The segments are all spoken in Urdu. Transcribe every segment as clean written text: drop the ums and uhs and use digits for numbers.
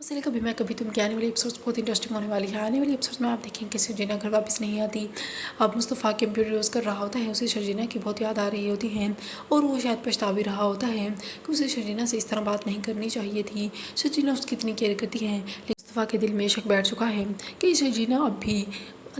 مسئلے کبھی میں کبھی تم کے آنے والی ایپیسوڈ بہت انٹرسٹنگ ہونے والی ہے۔ آنے والی ایپیسوڈ میں آپ دیکھیں کہ شرجینا گھر واپس نہیں آتی۔ اب مصطفیٰ کمپیوٹر یوز کر رہا ہوتا ہے، اسے شرجینا کی بہت یاد آ رہی ہوتی ہے اور وہ شاید پچھتا بھی رہا ہوتا ہے کہ اسے شرجینا سے اس طرح بات نہیں کرنی چاہیے تھی۔ شرجینا اس کی اتنی کیئر کرتی ہے، لیکن مصطفیٰ کے دل میں شک بیٹھ چکا ہے کہ شرجینا اب بھی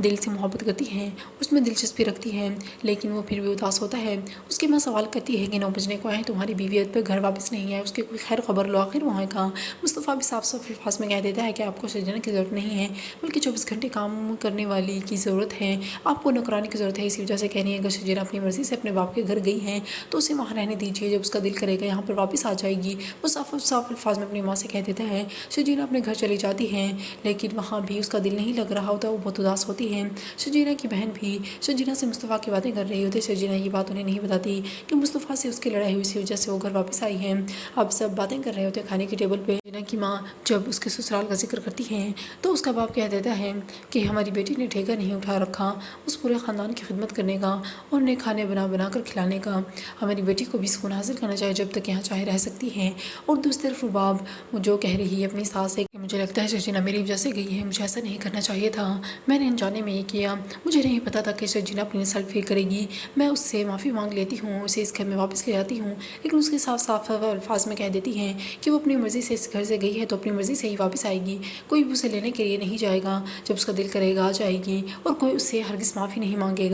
دل سے محبت کرتی ہے، اس میں دلچسپی رکھتی ہے، لیکن وہ پھر بھی اداس ہوتا ہے۔ اس کی ماں سوال کرتی ہے کہ 9 بجنے کو آئے، تمہاری بیوی اب تک گھر واپس نہیں آئے، اس کی کوئی خیر خبر لو، آخر وہاں کہاں۔ مصطفیٰ بھی صاف صاف الفاظ میں کہہ دیتا ہے کہ آپ کو شرجینا کی ضرورت نہیں ہے، بلکہ 24 گھنٹے کام کرنے والی کی ضرورت ہے، آپ کو نوکرانی کی ضرورت ہے۔ اسی وجہ سے کہہ رہی ہے اگر شرجینا اپنی مرضی سے اپنے باپ کے گھر گئی ہیں تو اسے وہاں رہنے دیجیے، جب اس کا دل کرے گا یہاں پر واپس آ جائے گی۔ وہ صاف صاف الفاظ میں اپنی ماں سے کہہ دیتا ہے۔ شرجینا اپنے گھر چلی جاتی ہے، لیکن وہاں بھی اس کا دل نہیں لگ رہا ہوتا، وہ بہت اداس ہوتی ہے۔ شرجینا کی بہن بھی شرجینا سے مصطفیٰ کی باتیں کر رہی ہوتی ہے۔ شرجینا یہ بات انہیں نہیں بتاتی کہ مصطفیٰ سے اس کی لڑائی ہوئی، اسی وجہ سے وہ گھر واپس آئی ہے۔ اب سب باتیں کر رہے ہوتے ہیں کھانے کی ٹیبل پہ۔ شرجینا کی ماں جب اس کے سسرال کا ذکر کرتی ہے تو اس کا باپ کہہ دیتا ہے کہ ہماری بیٹی نے ٹھیکہ نہیں اٹھا رکھا اس پورے خاندان کی خدمت کرنے کا اور انہیں کھانے بنا بنا کر کھلانے کا۔ ہماری بیٹی کو بھی سکون حاصل کرنا چاہیے جب تک یہاں چاہے رہ سکتی ہے۔ اور دوسری طرف رباب جو کہہ رہی ہے اپنی ساس سے کہ مجھے لگتا ہے شرجینا میری وجہ سے گئی ہے، مجھے ایسا نہیں کرنا چاہیے تھا، میں نے انجانے میں یہ کیا، مجھے نہیں پتا تھا کہ شرجینا اپنی انسلٹ فیل کرے گی، میں اس سے معافی مانگ لیتی ہوں، اسے اس گھر میں واپس لے آتی ہوں، لیکن اس کے صاف صاف الفاظ میں کہہ دیتی ہیں کہ وہ اپنی مرضی سے اس گھر سے گئی ہے تو اپنی مرضی سے ہی واپس آئے گی، کوئی بھی اسے لینے کے لیے نہیں جائے گا، جب اس کا دل کرے گا آ جائے گی اور کوئی اس سے ہرگز معافی نہیں مانگے گا۔